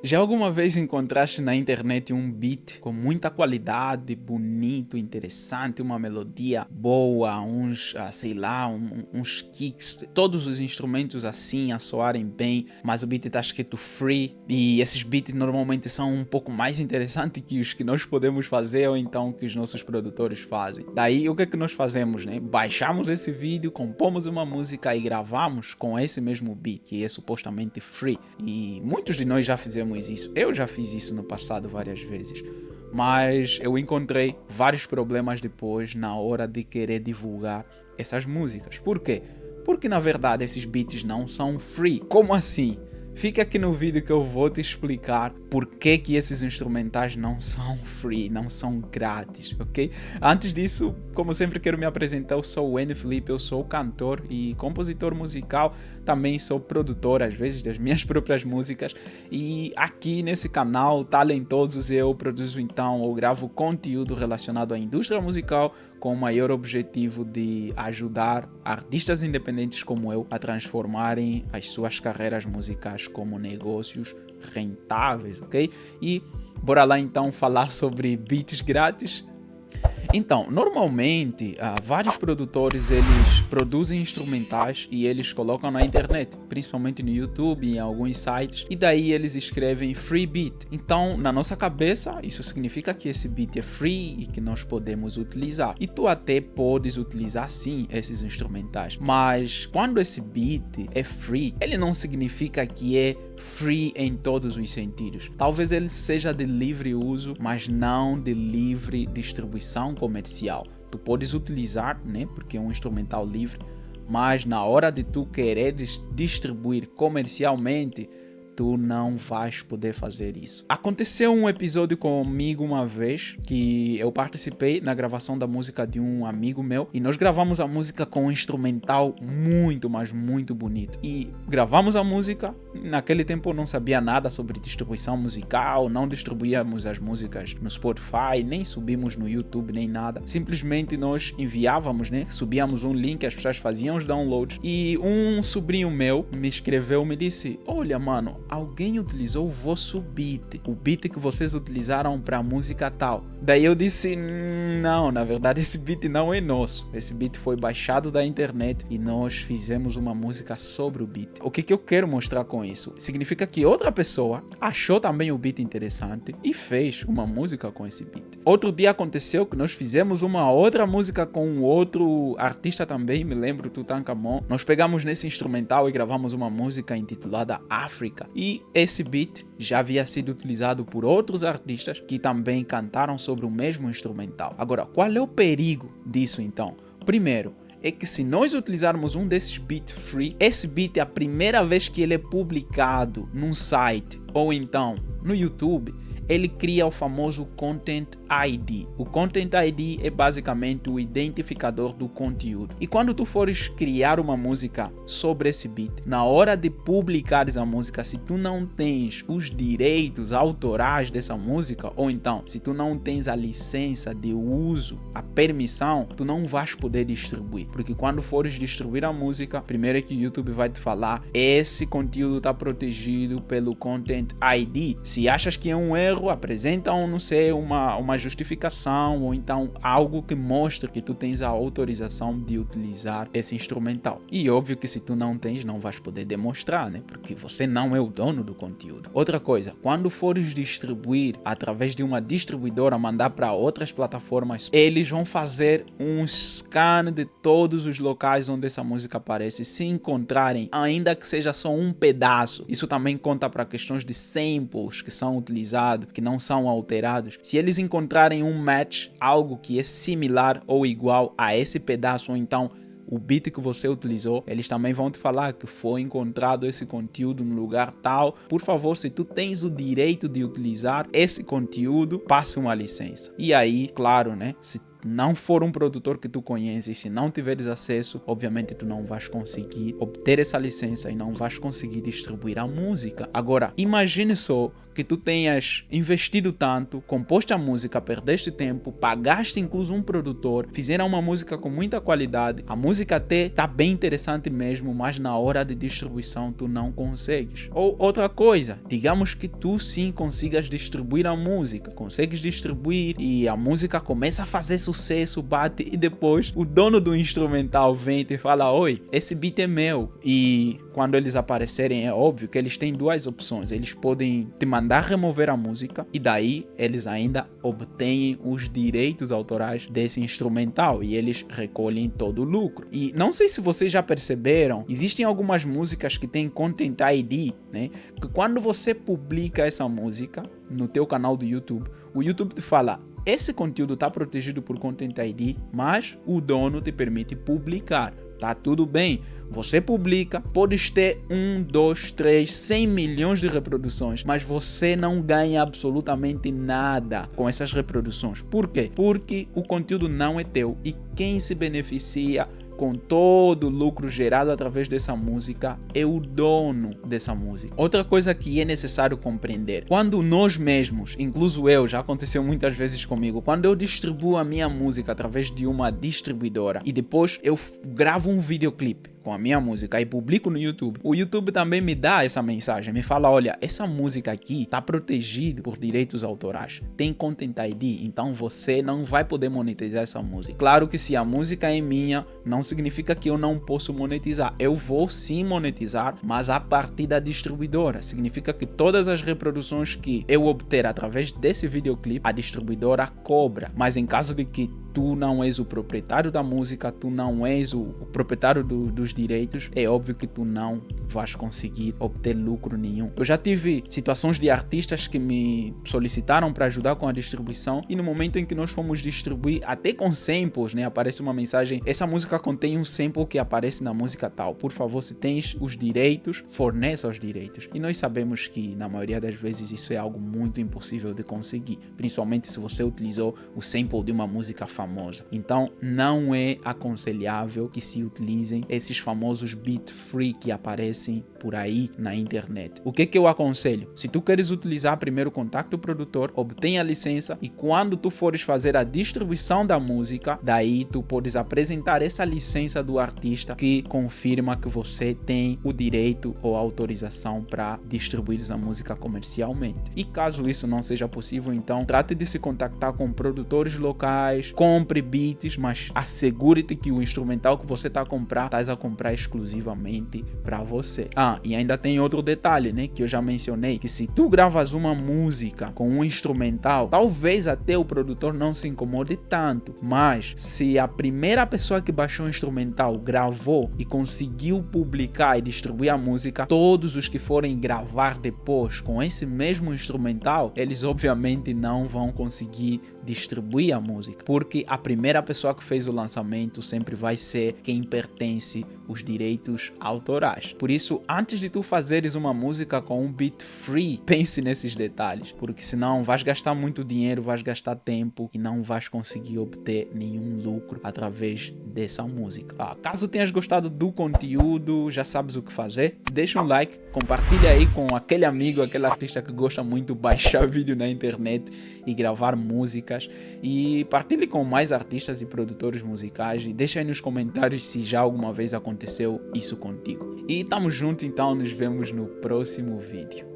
Já alguma vez encontraste na internet um beat com muita qualidade, bonito, interessante, uma melodia boa, sei lá, uns kicks, todos os instrumentos assim a soarem bem, mas o beat está escrito free e esses beats normalmente são um pouco mais interessantes que os que nós podemos fazer ou então que os nossos produtores fazem. Daí o que é que nós fazemos, né? Baixamos esse vídeo, compomos uma música e gravamos com esse mesmo beat, que é supostamente free. E muitos de nós já fizemos isso. Eu já fiz isso no passado várias vezes. Mas eu encontrei vários problemas depois na hora de querer divulgar essas músicas. Por quê? Porque na verdade esses beats não são free. Como assim? Fica aqui no vídeo que eu vou te explicar por que esses instrumentais não são free, não são grátis, ok? Antes disso, como sempre quero me apresentar, eu sou o N. Felipe, eu sou cantor e compositor musical, também sou produtor às vezes das minhas próprias músicas e aqui nesse canal Talentosos eu produzo então ou gravo conteúdo relacionado à indústria musical com o maior objetivo de ajudar artistas independentes como eu a transformarem as suas carreiras musicais como negócios rentáveis, ok? E bora lá então falar sobre beats grátis. Então, normalmente, vários produtores eles produzem instrumentais e eles colocam na internet, principalmente no YouTube e em alguns sites, e daí eles escrevem free beat. Então, na nossa cabeça, isso significa que esse beat é free e que nós podemos utilizar. E tu até podes utilizar sim esses instrumentais, mas quando esse beat é free, ele não significa que é free em todos os sentidos. Talvez ele seja de livre uso, mas não de livre distribuição comercial. Tu podes utilizar, né, porque é um instrumental livre, mas na hora de tu quereres distribuir comercialmente, tu não vais poder fazer isso. Aconteceu um episódio comigo uma vez que eu participei na gravação da música de um amigo meu e nós gravamos a música com um instrumental muito, mas muito bonito. E gravamos a música, naquele tempo eu não sabia nada sobre distribuição musical, não distribuíamos as músicas no Spotify, nem subimos no YouTube, nem nada. Simplesmente nós enviávamos, né? Subíamos um link, as pessoas faziam os downloads e um sobrinho meu me escreveu, me disse: olha mano, alguém utilizou o vosso beat, o beat que vocês utilizaram para a música tal. Daí eu disse, não, na verdade esse beat não é nosso, esse beat foi baixado da internet e nós fizemos uma música sobre o beat. O que eu quero mostrar com isso? Significa que outra pessoa achou também o beat interessante e fez uma música com esse beat. Outro dia aconteceu que nós fizemos uma outra música com um outro artista também, me lembro, Tutankhamon. Nós pegamos nesse instrumental e gravamos uma música intitulada África. E esse beat já havia sido utilizado por outros artistas que também cantaram sobre o mesmo instrumental. Agora, qual é o perigo disso então? Primeiro, é que se nós utilizarmos um desses beats free, esse beat é a primeira vez que ele é publicado num site ou então no YouTube, ele cria o famoso Content ID. O Content ID é basicamente o identificador do conteúdo. E quando tu fores criar uma música sobre esse beat, na hora de publicares a música, se tu não tens os direitos autorais dessa música, ou então, se tu não tens a licença de uso, a permissão, tu não vais poder distribuir. Porque quando fores distribuir a música, primeiro é que o YouTube vai te falar, esse conteúdo está protegido pelo Content ID. Se achas que é um erro, apresenta não sei, uma justificação ou então algo que mostre que tu tens a autorização de utilizar esse instrumental. E óbvio que se tu não tens, não vais poder demonstrar, né? Porque você não é o dono do conteúdo. Outra coisa, quando fores distribuir através de uma distribuidora, mandar para outras plataformas, eles vão fazer um scan de todos os locais onde essa música aparece, se encontrarem, ainda que seja só um pedaço. Isso também conta para questões de samples que são utilizados, que não são alterados. Se eles encontrarem um match, algo que é similar ou igual a esse pedaço, ou então o beat que você utilizou, eles também vão te falar que foi encontrado esse conteúdo no lugar tal. Por favor, se tu tens o direito de utilizar esse conteúdo, passe uma licença. E aí, claro, né? Se não for um produtor que tu conheces, se não tiveres acesso, obviamente tu não vais conseguir obter essa licença e não vais conseguir distribuir a música. Agora, imagine só que tu tenhas investido tanto, composto a música, perdeste tempo, pagaste incluso um produtor, fizeram uma música com muita qualidade, a música até tá bem interessante mesmo, mas na hora de distribuição tu não consegues. Ou outra coisa, digamos que tu sim consigas distribuir a música, consegues distribuir e a música começa a fazer sucesso, bate, e depois o dono do instrumental vem e te fala: oi, esse beat é meu. E quando eles aparecerem, é óbvio que eles têm duas opções. Eles podem te mandar remover a música e daí eles ainda obtêm os direitos autorais desse instrumental e eles recolhem todo o lucro. E não sei se vocês já perceberam, existem algumas músicas que têm Content ID, né? Que quando você publica essa música no teu canal do YouTube, o YouTube te fala: esse conteúdo está protegido por Content ID, mas o dono te permite publicar. Tá tudo bem, você publica, podes ter 1, 2, 3, 100 milhões de reproduções, mas você não ganha absolutamente nada com essas reproduções. Por quê? Porque o conteúdo não é teu e quem se beneficia com todo o lucro gerado através dessa música é o dono dessa música. Outra coisa que é necessário compreender: quando nós mesmos, incluso eu, já aconteceu muitas vezes comigo, quando eu distribuo a minha música através de uma distribuidora e depois eu gravo um videoclipe com a minha música e publico no YouTube, o YouTube também me dá essa mensagem, me fala: olha, essa música aqui está protegida por direitos autorais, tem Content ID, então você não vai poder monetizar essa música. Claro que se a música é minha, não significa que eu não posso monetizar. Eu vou sim monetizar, mas a partir da distribuidora. Significa que todas as reproduções que eu obter através desse videoclipe, a distribuidora cobra. Mas em caso de que tu não és o proprietário da música, tu não és o proprietário dos direitos, é óbvio que tu não vais conseguir obter lucro nenhum. Eu já tive situações de artistas que me solicitaram para ajudar com a distribuição e no momento em que nós fomos distribuir, até com samples, né, aparece uma mensagem: essa música contém um sample que aparece na música tal, por favor, se tens os direitos, forneça os direitos. E nós sabemos que na maioria das vezes isso é algo muito impossível de conseguir, principalmente se você utilizou o sample de uma música famosa. Então não é aconselhável que se utilizem esses famosos beat free que aparecem por aí na internet. O que eu aconselho? Se tu queres utilizar, primeiro contacta o produtor, obtenha a licença e quando tu fores fazer a distribuição da música, daí tu podes apresentar essa licença do artista que confirma que você tem o direito ou autorização para distribuir essa música comercialmente. E caso isso não seja possível, então trate de se contactar com produtores locais, compre beats, mas assegure-te que o instrumental que você está a comprar exclusivamente para você. E ainda tem outro detalhe, né, que eu já mencionei, que se tu gravas uma música com um instrumental, talvez até o produtor não se incomode tanto, mas se a primeira pessoa que baixou o instrumental gravou e conseguiu publicar e distribuir a música, todos os que forem gravar depois com esse mesmo instrumental, eles obviamente não vão conseguir distribuir a música, porque a primeira pessoa que fez o lançamento sempre vai ser quem pertence os direitos autorais. Por isso, antes de tu fazeres uma música com um beat free, pense nesses detalhes, porque senão vais gastar muito dinheiro, vais gastar tempo e não vais conseguir obter nenhum lucro através dessa música. Caso tenhas gostado do conteúdo, já sabes o que fazer. Deixa um like, compartilha aí com aquele amigo, aquele artista que gosta muito de baixar vídeo na internet e gravar músicas, e partilhe com mais artistas e produtores musicais e deixa aí nos comentários se já alguma vez aconteceu isso contigo. E tamo junto, então nos vemos no próximo vídeo.